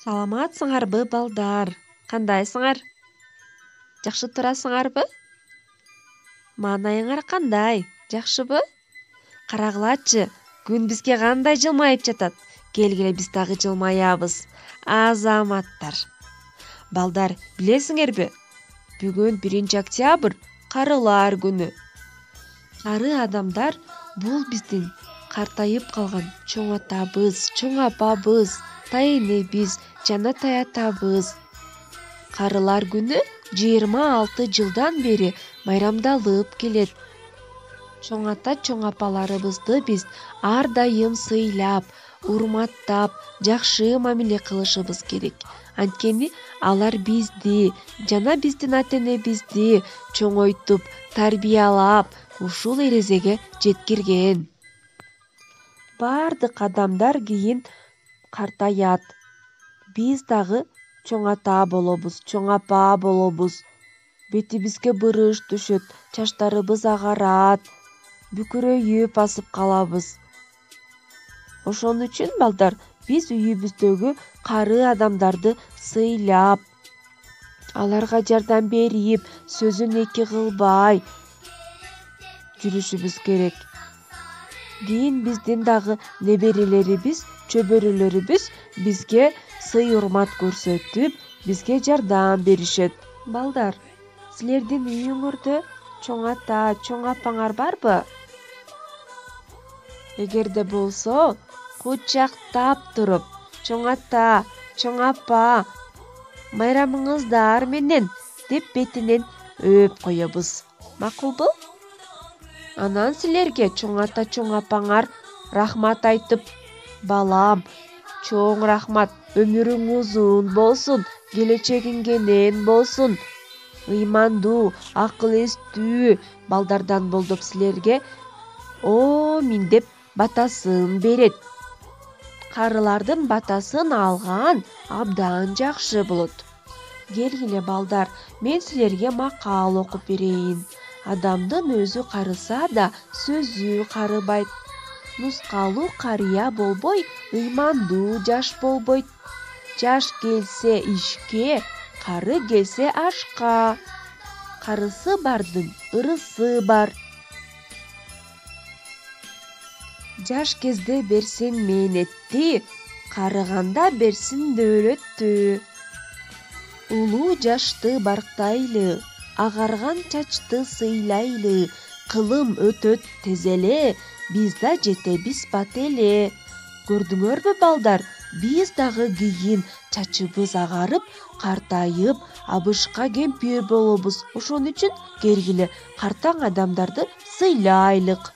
Саламатсыңарбы, балдар? Кандайсыңар? Жакшы турасыңарбы? Маанайыңар кандай? Жакшыбы? Карагылачы, күн бизге кандай жылмайып жатат. Келгиле биз дагы жылмаябыз. Азаматтар. Балдар, билесиңерби? Бүгүн 1 октябрь, карылар күнү. Кары адамдар бул биздин картайып калган чоң атабыз, чоң апабыз, тайэнебиз жана таятабыз. Карылар күнү 26 жылдан бери майрамдалып келет. Чоң ата, чоң апаларыбызды биз ар дайым сыйлап, урматтап, жакшы мамиле кылышыбыз керек. Анткени алар бизди жана биздин ата-энебизди чоңойтуп, тарбиялап, ушул эрежеге жеткирген. Бардык адамдар кийин картаят. Биз дагы чоң ата болобуз, чоң апа болобуз. Бетибизге бырыш түшөт, чачтарыбыз агарат, бүкүрөйүп асып калабыз. Ошон үчүн балдар, биз үйүбүздөгү кары адамдарды сыйлап, аларга жардам берип, сөзүн эки кылбай жүрүшүбүз керек. Кийин биздин дагы неберелерибиз, чөбөрөлөрүбүз бизге сый-урмат көрсөтүп, бизге жардам беришет. Балдар, силердин үйүңөрдө чоң ата, чоң апаңар барбы? Эгерде болсо, кучактап туруп, чоң ата, чоң апа, майрамыңыздар менен деп бетинен өөп коебуз. Макулбу? Анан силерге чоң ата, чоң апаңар рахмат айтып, балам, чоң рахмат, өмүрүң узун болсун, келечегиң кенен болсун, ыймандуу, акыл эстүү балдардан бол деп силерге мин деп батасын берет. Карылардын батасын алган абдан жакшы болот. Келгиле балдар, мен силерге макал окуп берейин. Адамдын өзү карыса да сөзү карыбайт. Нускалуу карыя болбой, ыймандуу жаш болбойт. Жаш келсе ишке, кары келсе ашка. Карысы бардын ырысы бар. Жаш кезде берсең мээнетти, карыганда берсин дөөлөттү. Улуу жашты барктайлы, агарган чачты сыйлайлы. Кылым өтөт тез эле, биз да жетебиз бат эле. Көрдүңөрбү балдар, биз дагы кийин чачыбыз агарып, картайып, абышка кемпир болобуз. Ошон үчүн келгиле картаң адамдарды сыйлайлык.